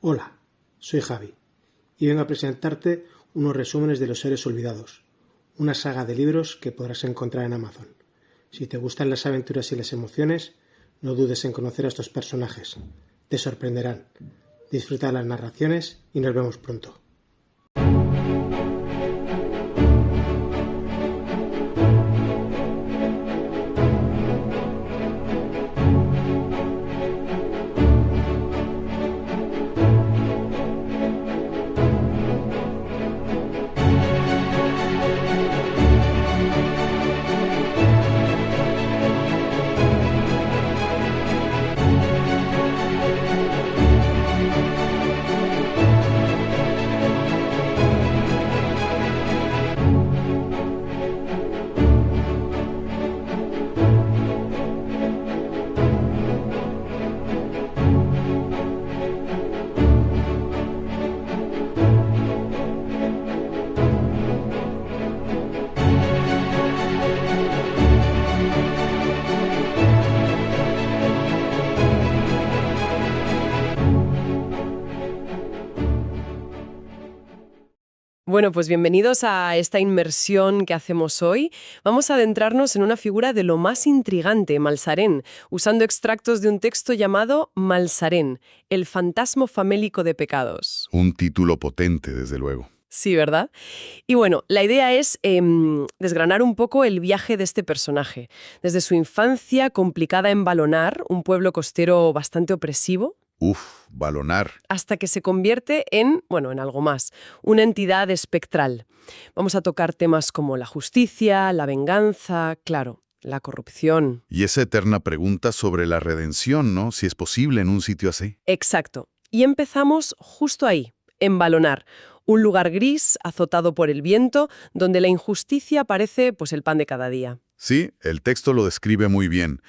Hola, soy Javi y vengo a presentarte unos resúmenes de Los Héroes Olvidados, una saga de libros que podrás encontrar en Amazon. Si te gustan las aventuras y las emociones, no dudes en conocer a estos personajes. Te sorprenderán. Disfruta las narraciones y nos vemos pronto. Bueno, pues bienvenidos a esta inmersión que hacemos hoy. Vamos a adentrarnos en una figura de lo más intrigante, Malsarén, usando extractos de un texto llamado Malsarén, el fantasma famélico de pecados. Un título potente, desde luego. Sí, ¿verdad? Y bueno, la idea es desgranar un poco el viaje de este personaje. Desde su infancia complicada en Balonar, un pueblo costero bastante opresivo, Balonar. hasta que se convierte en algo más, una entidad espectral. Vamos a tocar temas como la justicia, la venganza, claro, la corrupción. Y esa eterna pregunta sobre la redención, ¿no? Si es posible en un sitio así. Exacto. Y empezamos justo ahí, en Balonar, un lugar gris, azotado por el viento, donde la injusticia parece el pan de cada día. Sí, el texto lo describe muy bien.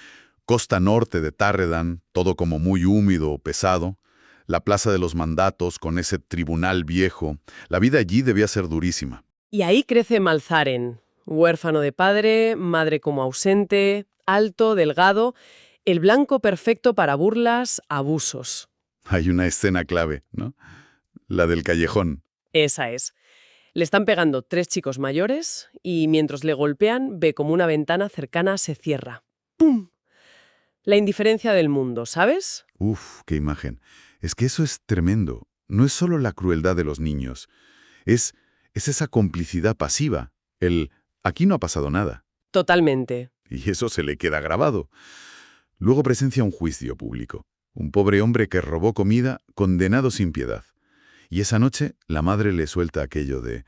Costa norte de Tárredan, todo como muy húmedo, pesado. La Plaza de los Mandatos, con ese tribunal viejo. La vida allí debía ser durísima. Y ahí crece Malsarén, huérfano de padre, madre como ausente, alto, delgado, el blanco perfecto para burlas, abusos. Hay una escena clave, ¿no? La del callejón. Esa es. Le están pegando 3 chicos mayores y mientras le golpean ve como una ventana cercana se cierra. ¡Pum! La indiferencia del mundo, ¿sabes? Qué imagen. Es que eso es tremendo. No es solo la crueldad de los niños. Es esa complicidad pasiva. Aquí no ha pasado nada. Totalmente. Y eso se le queda grabado. Luego presencia un juicio público. Un pobre hombre que robó comida, condenado sin piedad. Y esa noche la madre le suelta aquello de: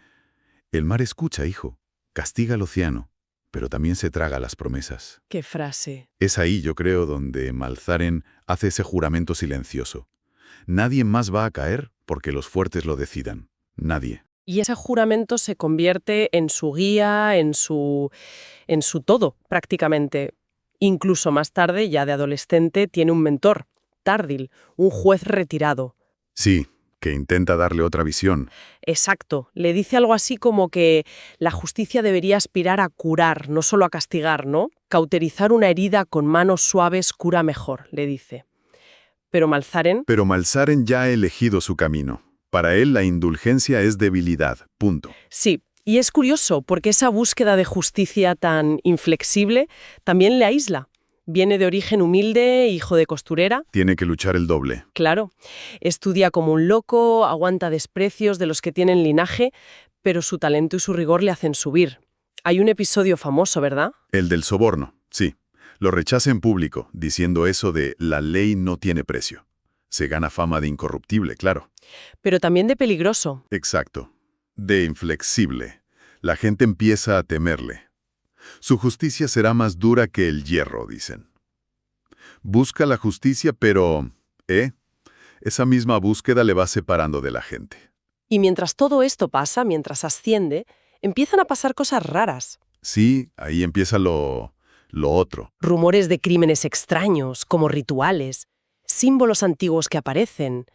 el mar escucha, hijo, castiga al océano, pero también se traga las promesas. ¡Qué frase! Es ahí, yo creo, donde Malsarén hace ese juramento silencioso. Nadie más va a caer porque los fuertes lo decidan. Nadie. Y ese juramento se convierte en su guía, en su todo, prácticamente. Incluso más tarde, ya de adolescente, tiene un mentor, Tardil, un juez retirado. Sí, que intenta darle otra visión. Exacto. Le dice algo así como que la justicia debería aspirar a curar, no solo a castigar, ¿no? Cauterizar una herida con manos suaves cura mejor, le dice. Pero Malsarén ya ha elegido su camino. Para él la indulgencia es debilidad, punto. Sí, y es curioso porque esa búsqueda de justicia tan inflexible también le aísla. Viene de origen humilde, hijo de costurera. Tiene que luchar el doble. Claro. Estudia como un loco, aguanta desprecios de los que tienen linaje, pero su talento y su rigor le hacen subir. Hay un episodio famoso, ¿verdad? El del soborno, sí. Lo rechaza en público, diciendo eso de la ley no tiene precio. Se gana fama de incorruptible, claro. Pero también de peligroso. Exacto. De inflexible. La gente empieza a temerle. Su justicia será más dura que el hierro, dicen. Busca la justicia, pero esa misma búsqueda le va separando de la gente. Y mientras todo esto pasa, mientras asciende, empiezan a pasar cosas raras. Sí, ahí empieza lo otro. Rumores de crímenes extraños, como rituales, símbolos antiguos que aparecen,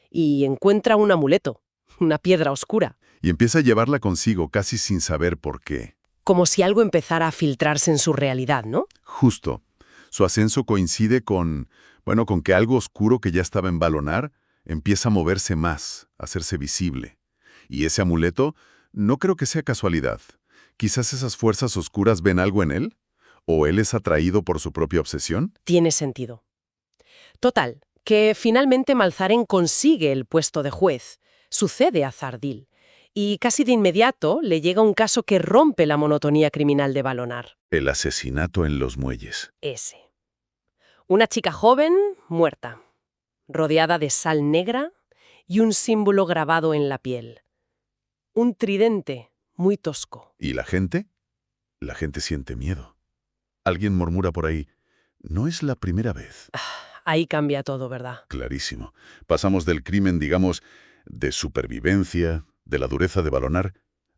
y encuentra un amuleto, una piedra oscura. Y empieza a llevarla consigo casi sin saber por qué. Como si algo empezara a filtrarse en su realidad, ¿no? Justo. Su ascenso coincide con que algo oscuro que ya estaba en Balonar Empieza a moverse más, a hacerse visible. Y ese amuleto no creo que sea casualidad. Quizás esas fuerzas oscuras ven algo en él, o él es atraído por su propia obsesión. Tiene sentido. Total, que finalmente Malzaren consigue el puesto de juez. Sucede a Zardil. Y casi de inmediato le llega un caso que rompe la monotonía criminal de Balonar. El asesinato en los muelles. Ese. Una chica joven, muerta, rodeada de sal negra y un símbolo grabado en la piel. Un tridente muy tosco. ¿Y la gente? La gente siente miedo. Alguien murmura por ahí, no es la primera vez. Ahí cambia todo, ¿verdad? Clarísimo. Pasamos del crimen, digamos, de supervivencia, de la dureza de Balonar,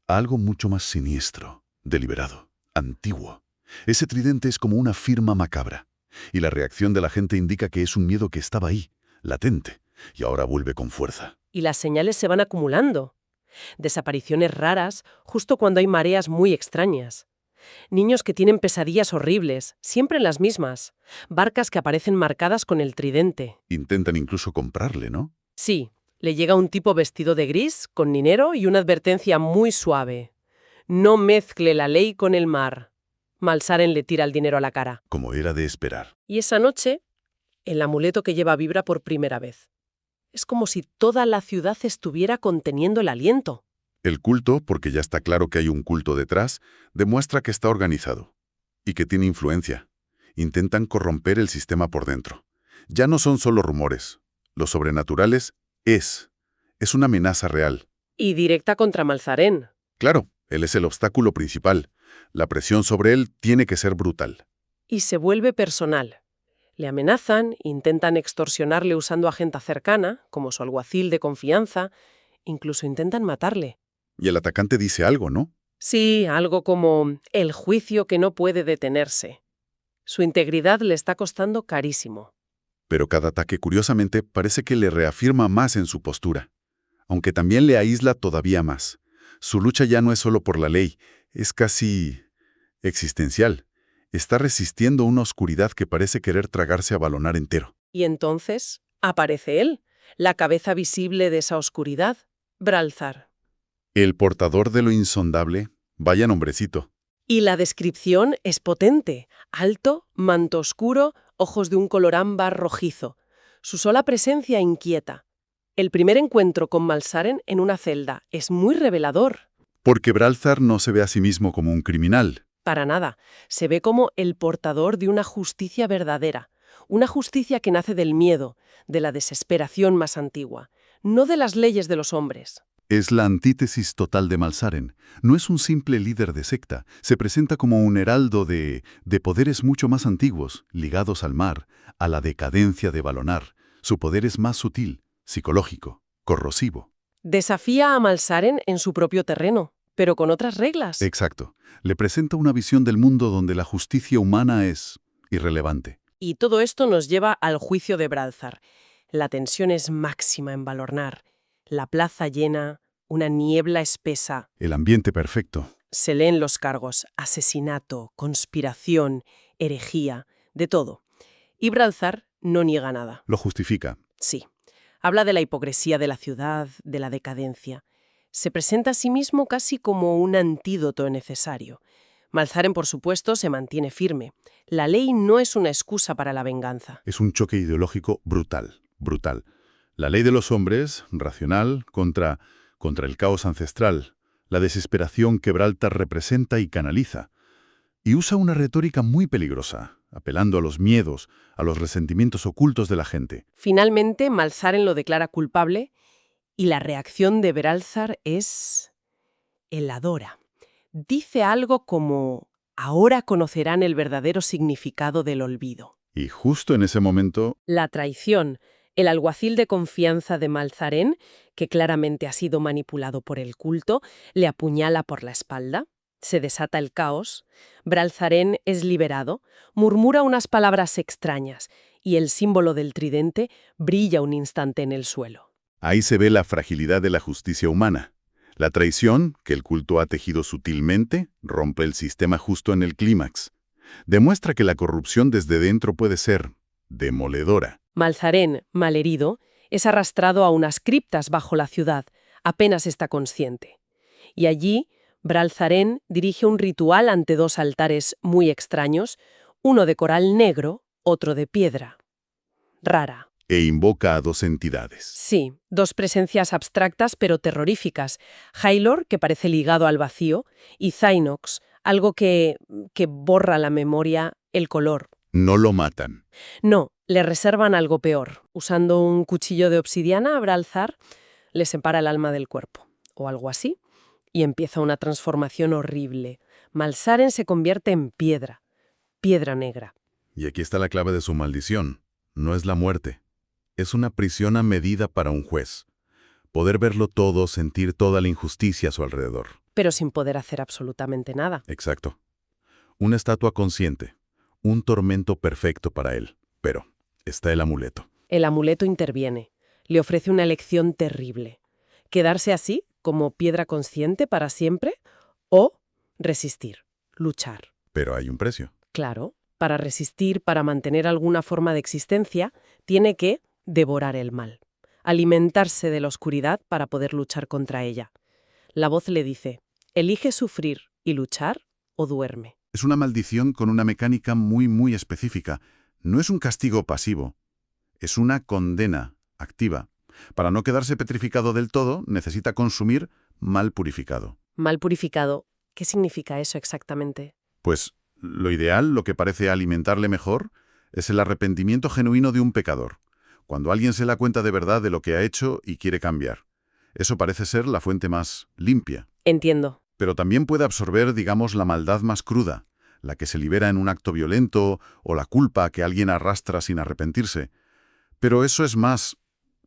a algo mucho más siniestro, deliberado, antiguo. Ese tridente es como una firma macabra. Y la reacción de la gente indica que es un miedo que estaba ahí, latente, y ahora vuelve con fuerza. Y las señales se van acumulando. Desapariciones raras justo cuando hay mareas muy extrañas. Niños que tienen pesadillas horribles, siempre las mismas. Barcas que aparecen marcadas con el tridente. Intentan incluso comprarle, ¿no? Sí, le llega un tipo vestido de gris, con dinero y una advertencia muy suave. No mezcle la ley con el mar. Malzaren le tira el dinero a la cara. Como era de esperar. Y esa noche, el amuleto que lleva vibra por primera vez. Es como si toda la ciudad estuviera conteniendo el aliento. El culto, porque ya está claro que hay un culto detrás, demuestra que está organizado y que tiene influencia. Intentan corromper el sistema por dentro. Ya no son solo rumores. Lo sobrenaturales es una amenaza real. Y directa contra Malzaren. Claro, él es el obstáculo principal. La presión sobre él tiene que ser brutal. Y se vuelve personal. Le amenazan, intentan extorsionarle usando a gente cercana, como su alguacil de confianza, incluso intentan matarle. Y el atacante dice algo, ¿no? Sí, algo como el juicio que no puede detenerse. Su integridad le está costando carísimo. Pero cada ataque, curiosamente, parece que le reafirma más en su postura, aunque también le aísla todavía más. Su lucha ya no es solo por la ley, es casi existencial. Está resistiendo una oscuridad que parece querer tragarse a Balonar entero. Y entonces aparece él, la cabeza visible de esa oscuridad, Bralzar. El portador de lo insondable, vaya nombrecito. Y la descripción es potente. Alto, manto oscuro, ojos de un color ámbar rojizo. Su sola presencia inquieta. El primer encuentro con Malzaren en una celda es muy revelador. Porque Bralzar no se ve a sí mismo como un criminal. Para nada. Se ve como el portador de una justicia verdadera. Una justicia que nace del miedo, de la desesperación más antigua. No de las leyes de los hombres. Es la antítesis total de Malzaren. No es un simple líder de secta. Se presenta como un heraldo de poderes mucho más antiguos, ligados al mar, a la decadencia de Balonar. Su poder es más sutil, psicológico, corrosivo. Desafía a Malzaren en su propio terreno, pero con otras reglas. Exacto. Le presenta una visión del mundo donde la justicia humana es irrelevante. Y todo esto nos lleva al juicio de Bralzar. La tensión es máxima en Balonar. La plaza llena, una niebla espesa. El ambiente perfecto. Se leen los cargos: asesinato, conspiración, herejía, de todo. Y Bralzar no niega nada. Lo justifica. Sí. Habla de la hipocresía de la ciudad, de la decadencia. Se presenta a sí mismo casi como un antídoto necesario. Malzaren, por supuesto, se mantiene firme. La ley no es una excusa para la venganza. Es un choque ideológico brutal, brutal. La ley de los hombres, racional, contra el caos ancestral, la desesperación que Bralzar representa y canaliza. Y usa una retórica muy peligrosa, apelando a los miedos, a los resentimientos ocultos de la gente. Finalmente, Malzaren lo declara culpable y la reacción de Bralzar es heladora. Dice algo como: ahora conocerán el verdadero significado del olvido. Y justo en ese momento... La traición. El alguacil de confianza de Malzaren, que claramente ha sido manipulado por el culto, le apuñala por la espalda. Se desata el caos. Bralzaren es liberado, murmura unas palabras extrañas y el símbolo del tridente brilla un instante en el suelo. Ahí se ve la fragilidad de la justicia humana. La traición, que el culto ha tejido sutilmente, rompe el sistema justo en el clímax. Demuestra que la corrupción desde dentro puede ser demoledora. Malzaren, malherido, Es arrastrado a unas criptas bajo la ciudad, apenas está consciente. Y allí, Bralzaren dirige un ritual ante dos altares muy extraños, uno de coral negro, otro de piedra. Rara. E invoca a dos entidades. Sí, dos presencias abstractas pero terroríficas. Hailor, que parece ligado al vacío, y Zainox, algo que borra la memoria, el color. No lo matan. No, le reservan algo peor. Usando un cuchillo de obsidiana, Bralzar le separa el alma del cuerpo, o algo así, y empieza una transformación horrible. Malsaren se convierte en piedra, piedra negra. Y aquí está la clave de su maldición. No es la muerte. Es una prisión a medida para un juez. Poder verlo todo, sentir toda la injusticia a su alrededor. Pero sin poder hacer absolutamente nada. Exacto. Una estatua consciente. Un tormento perfecto para él. Pero está el amuleto. El amuleto interviene. Le ofrece una elección terrible. Quedarse así, como piedra consciente para siempre, o resistir, luchar. Pero hay un precio. Claro, para resistir, para mantener alguna forma de existencia, tiene que devorar el mal, alimentarse de la oscuridad para poder luchar contra ella. La voz le dice, elige sufrir y luchar o duerme. Es una maldición con una mecánica muy específica. No es un castigo pasivo. Es una condena activa. Para no quedarse petrificado del todo, necesita consumir mal purificado. Mal purificado, ¿qué significa eso exactamente? Pues lo ideal, lo que parece alimentarle mejor, es el arrepentimiento genuino de un pecador. Cuando alguien se da cuenta de verdad de lo que ha hecho y quiere cambiar. Eso parece ser la fuente más limpia. Entiendo. Pero también puede absorber, digamos, la maldad más cruda, la que se libera en un acto violento o la culpa que alguien arrastra sin arrepentirse. Pero eso es más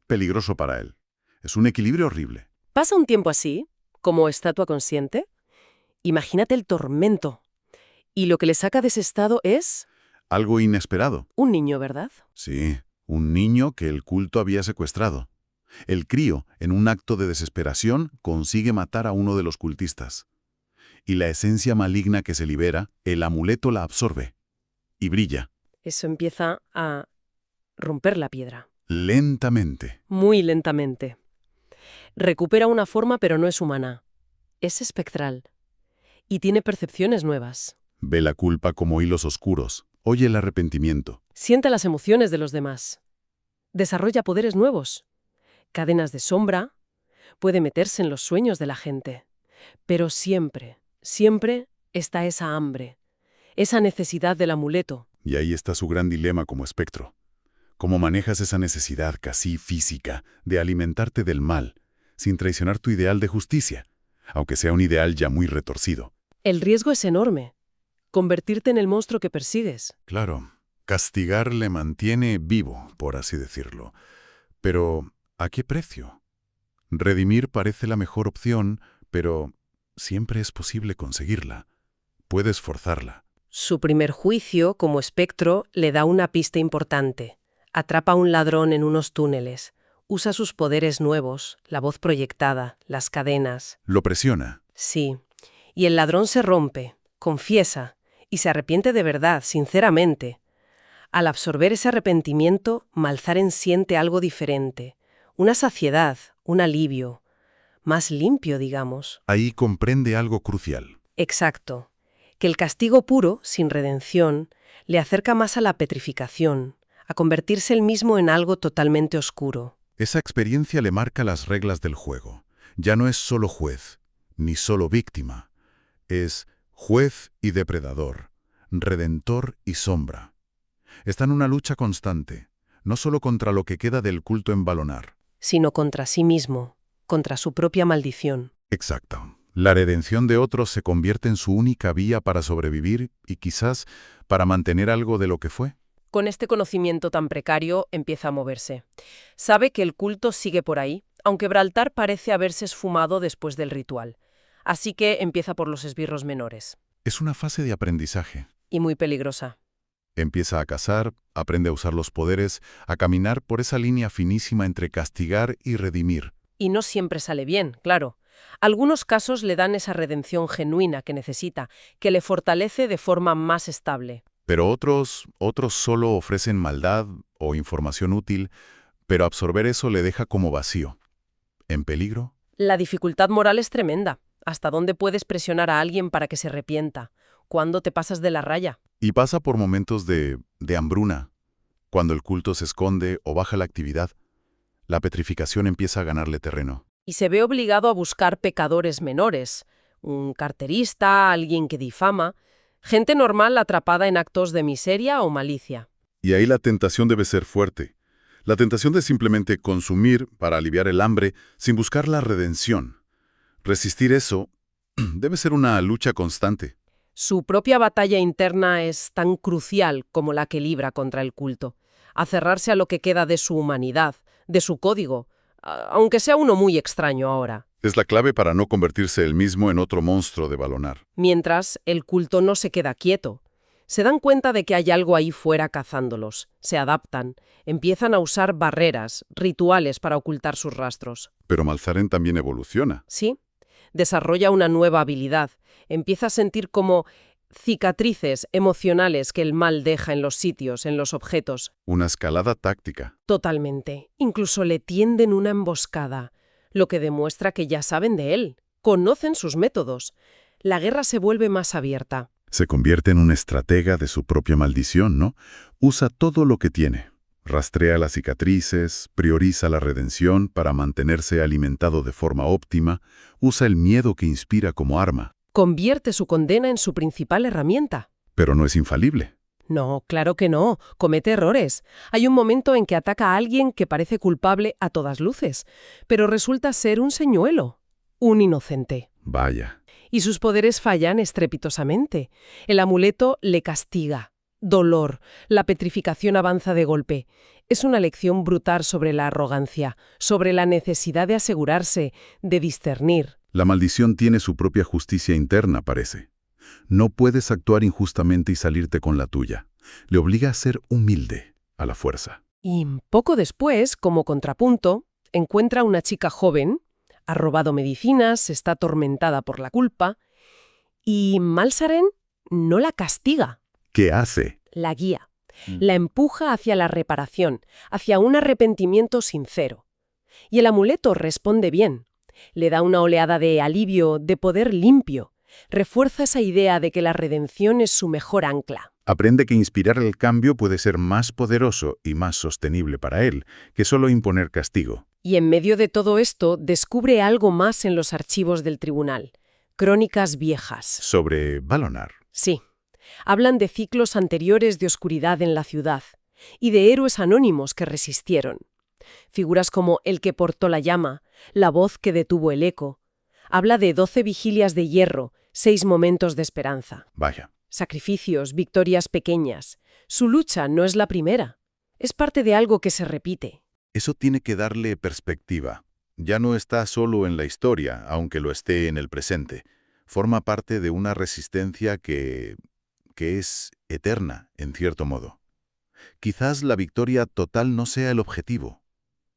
peligroso para él. Es un equilibrio horrible. ¿Pasa un tiempo así, como estatua consciente? Imagínate el tormento. Y lo que le saca de ese estado es... Algo inesperado. un niño, ¿verdad? Sí, un niño que el culto había secuestrado. El crío, en un acto de desesperación, consigue matar a uno de los cultistas. Y la esencia maligna que se libera, el amuleto la absorbe. Y brilla. Eso empieza a romper la piedra. Lentamente. Muy lentamente. Recupera una forma pero no es humana. Es espectral. Y tiene percepciones nuevas. Ve la culpa como hilos oscuros. Oye el arrepentimiento. Siente las emociones de los demás. Desarrolla poderes nuevos. Cadenas de sombra. Puede meterse en los sueños de la gente. Pero siempre está esa hambre. Esa necesidad del amuleto. Y ahí está su gran dilema como espectro. ¿Cómo manejas esa necesidad casi física de alimentarte del mal, sin traicionar tu ideal de justicia, aunque sea un ideal ya muy retorcido? El riesgo es enorme. Convertirte en el monstruo que persigues. Claro, castigar le mantiene vivo, por así decirlo. Pero, ¿a qué precio? Redimir parece la mejor opción, pero siempre es posible conseguirla. Puedes forzarla. Su primer juicio, como espectro, le da una pista importante. Atrapa a un ladrón en unos túneles. Usa sus poderes nuevos, la voz proyectada, las cadenas. Lo presiona. Sí. Y el ladrón se rompe, confiesa, y se arrepiente de verdad, sinceramente. Al absorber ese arrepentimiento, Malzaren siente algo diferente. Una saciedad, un alivio. Más limpio, digamos. Ahí comprende algo crucial. Exacto. Que el castigo puro, sin redención, le acerca más a la petrificación, a convertirse él mismo en algo totalmente oscuro. Esa experiencia le marca las reglas del juego. Ya no es solo juez, ni solo víctima. Es juez y depredador, redentor y sombra. Está en una lucha constante, no solo contra lo que queda del culto en Balonar. Sino contra sí mismo, contra su propia maldición. Exacto. La redención de otros se convierte en su única vía para sobrevivir y quizás para mantener algo de lo que fue. Con este conocimiento tan precario empieza a moverse. Sabe que el culto sigue por ahí, aunque Braltar parece haberse esfumado después del ritual. Así que empieza por los esbirros menores. Es una fase de aprendizaje. Y muy peligrosa. Empieza a cazar, aprende a usar los poderes, a caminar por esa línea finísima entre castigar y redimir. Y no siempre sale bien, claro. Algunos casos le dan esa redención genuina que necesita, que le fortalece de forma más estable. Pero otros solo ofrecen maldad o información útil, Pero absorber eso le deja como vacío. ¿En peligro? La dificultad moral es tremenda. ¿Hasta dónde puedes presionar a alguien para que se arrepienta? ¿Cuándo te pasas de la raya? Y pasa por momentos de hambruna. Cuando el culto se esconde o baja la actividad, la petrificación empieza a ganarle terreno. Y se ve obligado a buscar pecadores menores, un carterista, alguien que difama, gente normal atrapada en actos de miseria o malicia. Y ahí la tentación debe ser fuerte. La tentación de simplemente consumir para aliviar el hambre sin buscar la redención. Resistir eso debe ser una lucha constante. Su propia batalla interna es tan crucial como la que libra contra el culto. Aferrarse a lo que queda de su humanidad, de su código, aunque sea uno muy extraño ahora. Es la clave para no convertirse él mismo en otro monstruo de balonar. Mientras, el culto no se queda quieto. Se dan cuenta de que hay algo ahí fuera cazándolos, se adaptan, empiezan a usar barreras, rituales para ocultar sus rastros. Pero Malzaren también evoluciona. Sí, desarrolla una nueva habilidad, empieza a sentir como cicatrices emocionales que el mal deja en los sitios, en los objetos. Una escalada táctica. Totalmente. Incluso le tienden una emboscada, lo que demuestra que ya saben de él, conocen sus métodos. La guerra se vuelve más abierta. Se convierte en un estratega de su propia maldición, ¿no? Usa todo lo que tiene. Rastrea las cicatrices, prioriza la redención para mantenerse alimentado de forma óptima, usa el miedo que inspira como arma. Convierte su condena en su principal herramienta. Pero no es infalible. No, claro que no. Comete errores. Hay un momento en que ataca a alguien que parece culpable a todas luces, pero resulta ser un señuelo, un inocente. Vaya. Y sus poderes fallan estrepitosamente. El amuleto le castiga. Dolor. La petrificación avanza de golpe. Es una lección brutal sobre la arrogancia, sobre la necesidad de asegurarse, de discernir. La maldición tiene su propia justicia interna, parece. No puedes actuar injustamente y salirte con la tuya. Le obliga a ser humilde, a la fuerza. Y poco después, como contrapunto, encuentra una chica joven, ha robado medicinas, está atormentada por la culpa, y Malzaren no la castiga. ¿Qué hace? La guía. La empuja hacia la reparación, hacia un arrepentimiento sincero. Y el amuleto responde bien. Le da una oleada de alivio, de poder limpio. Refuerza esa idea de que la redención es su mejor ancla. Aprende que inspirar el cambio puede ser más poderoso y más sostenible para él que solo imponer castigo. Y en medio de todo esto, descubre algo más en los archivos del tribunal. Crónicas viejas. Sobre Balonar. Sí. Hablan de ciclos anteriores de oscuridad en la ciudad y de héroes anónimos que resistieron. Figuras como el que portó la llama, la voz que detuvo el eco. Habla de 12 vigilias de hierro, 6 momentos de esperanza. Vaya. Sacrificios, victorias pequeñas. Su lucha no es la primera. Es parte de algo que se repite. Eso tiene que darle perspectiva. Ya no está solo en la historia, aunque lo esté en el presente. Forma parte de una resistencia que es eterna, en cierto modo. Quizás la victoria total no sea el objetivo.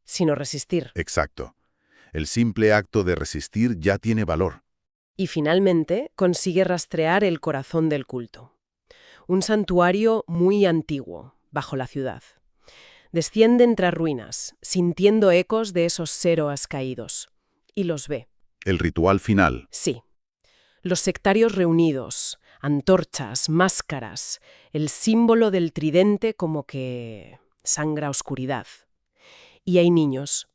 Sino resistir. Exacto. El simple acto de resistir ya tiene valor. Y finalmente consigue rastrear el corazón del culto. Un santuario muy antiguo, bajo la ciudad. Desciende entre ruinas, sintiendo ecos de esos seroas caídos. Y los ve. El ritual final. Sí. Los sectarios reunidos, antorchas, máscaras, el símbolo del tridente como que sangra oscuridad. Y hay niños,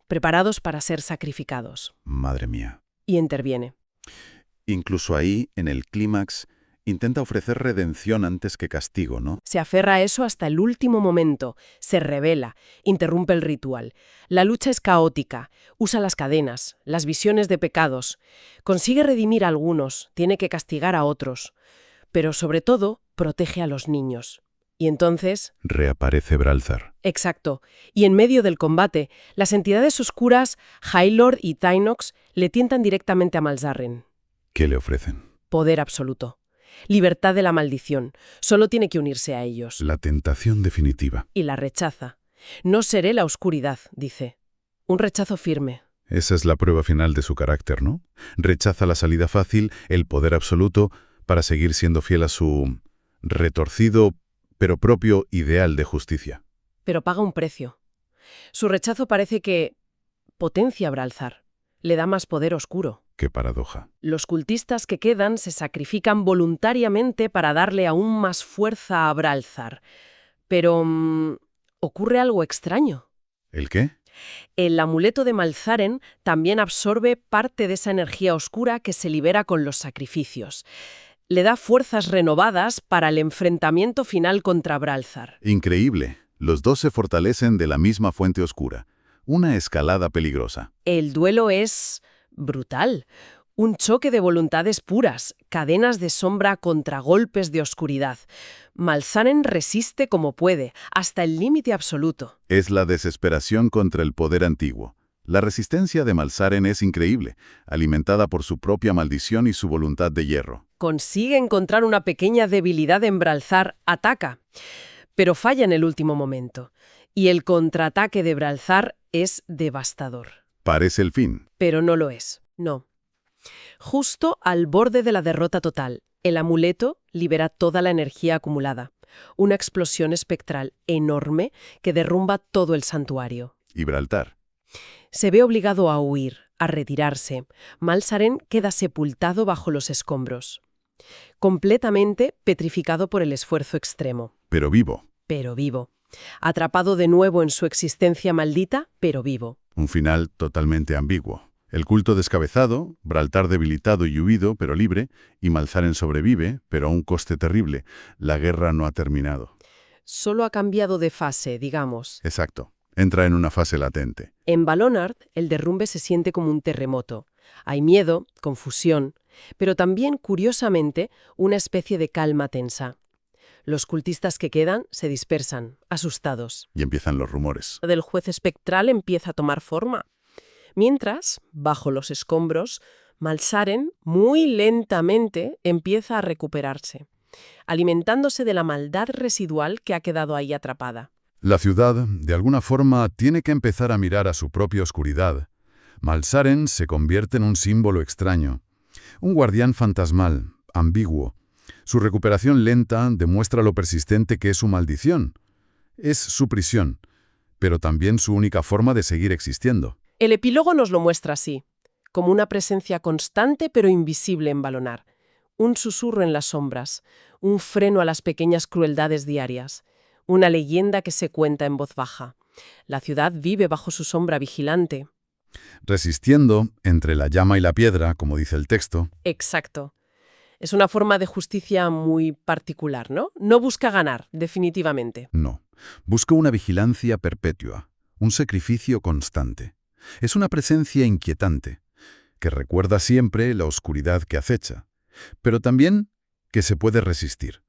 preparados para ser sacrificados. Madre mía. Y interviene. Incluso ahí, en el clímax, intenta ofrecer redención antes que castigo, ¿no? Se aferra a eso hasta el último momento, se revela, interrumpe el ritual. La lucha es caótica, usa las cadenas, las visiones de pecados. Consigue redimir a algunos, tiene que castigar a otros. Pero sobre todo, protege a los niños. Y entonces... Reaparece Bralzar. Exacto. Y en medio del combate, las entidades oscuras, Highlord y Tynox, le tientan directamente a Malzaren. ¿Qué le ofrecen? Poder absoluto. Libertad de la maldición. Solo tiene que unirse a ellos. La tentación definitiva. Y la rechaza. No seré la oscuridad, dice. Un rechazo firme. Esa es la prueba final de su carácter, ¿no? Rechaza la salida fácil, el poder absoluto, para seguir siendo fiel a su retorcido, pero propio ideal de justicia. Pero paga un precio. Su rechazo parece que potencia a Bralzar, le da más poder oscuro. Qué paradoja. Los cultistas que quedan se sacrifican voluntariamente para darle aún más fuerza a Bralzar. Pero ocurre algo extraño. ¿El qué? El amuleto de Malzaren también absorbe parte de esa energía oscura que se libera con los sacrificios. Le da fuerzas renovadas para el enfrentamiento final contra Bralzar. Increíble. Los dos se fortalecen de la misma fuente oscura. Una escalada peligrosa. El duelo es brutal. Un choque de voluntades puras, cadenas de sombra contra golpes de oscuridad. Malzaren resiste como puede, hasta el límite absoluto. Es la desesperación contra el poder antiguo. La resistencia de Malzaren es increíble, alimentada por su propia maldición y su voluntad de hierro. Consigue encontrar una pequeña debilidad en Bralzar, ataca, pero falla en el último momento. Y el contraataque de Bralzar es devastador. Parece el fin. Pero no lo es, no. Justo al borde de la derrota total, el amuleto libera toda la energía acumulada. Una explosión espectral enorme que derrumba todo el santuario. Gibraltar. Se ve obligado a huir, a retirarse. Malzaren queda sepultado bajo los escombros. Completamente petrificado por el esfuerzo extremo. Pero vivo. Pero vivo. Atrapado de nuevo en su existencia maldita, pero vivo. Un final totalmente ambiguo. El culto descabezado, Braltar debilitado y huido, pero libre, y Malzaren sobrevive, pero a un coste terrible. La guerra no ha terminado. Solo ha cambiado de fase, digamos. Exacto. Entra en una fase latente. En Valonard, el derrumbe se siente como un terremoto. Hay miedo, confusión, pero también, curiosamente, una especie de calma tensa. Los cultistas que quedan se dispersan, asustados. Y empiezan los rumores. El del juez espectral empieza a tomar forma. Mientras, bajo los escombros, Malzaren, muy lentamente, empieza a recuperarse, alimentándose de la maldad residual que ha quedado ahí atrapada. La ciudad, de alguna forma, tiene que empezar a mirar a su propia oscuridad. Malzaren se convierte en un símbolo extraño, un guardián fantasmal, ambiguo. Su recuperación lenta demuestra lo persistente que es su maldición. Es su prisión, pero también su única forma de seguir existiendo. El epílogo nos lo muestra así, como una presencia constante pero invisible en Valonard, un susurro en las sombras, un freno a las pequeñas crueldades diarias, una leyenda que se cuenta en voz baja. La ciudad vive bajo su sombra vigilante. Resistiendo entre la llama y la piedra, como dice el texto. Exacto. Es una forma de justicia muy particular, ¿no? No busca ganar, definitivamente. No. Busca una vigilancia perpetua, un sacrificio constante. Es una presencia inquietante, que recuerda siempre la oscuridad que acecha, pero también que se puede resistir,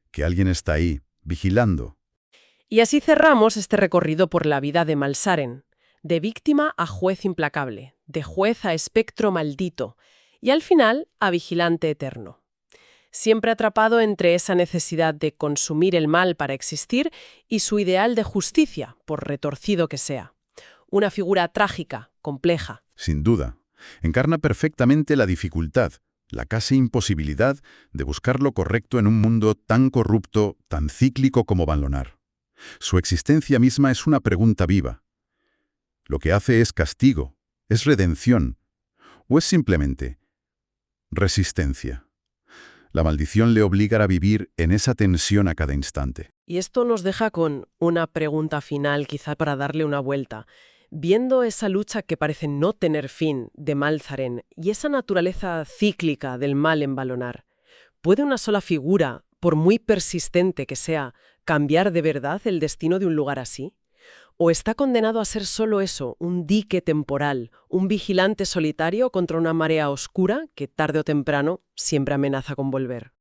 que alguien está ahí, vigilando. Y así cerramos este recorrido por la vida de Malzaren, de víctima a juez implacable, de juez a espectro maldito, y al final a vigilante eterno. Siempre atrapado entre esa necesidad de consumir el mal para existir y su ideal de justicia, por retorcido que sea. Una figura trágica, compleja. Sin duda. Encarna perfectamente la dificultad, la casi imposibilidad de buscar lo correcto en un mundo tan corrupto, tan cíclico como Valonard. Su existencia misma es una pregunta viva. Lo que hace es castigo, es redención, o es simplemente resistencia. La maldición le obliga a vivir en esa tensión a cada instante. Y esto nos deja con una pregunta final, quizá para darle una vuelta. Viendo esa lucha que parece no tener fin de Malzaren y esa naturaleza cíclica del mal en Valonard, ¿puede una sola figura, por muy persistente que sea, cambiar de verdad el destino de un lugar así? ¿O está condenado a ser solo eso, un dique temporal, un vigilante solitario contra una marea oscura que tarde o temprano siempre amenaza con volver?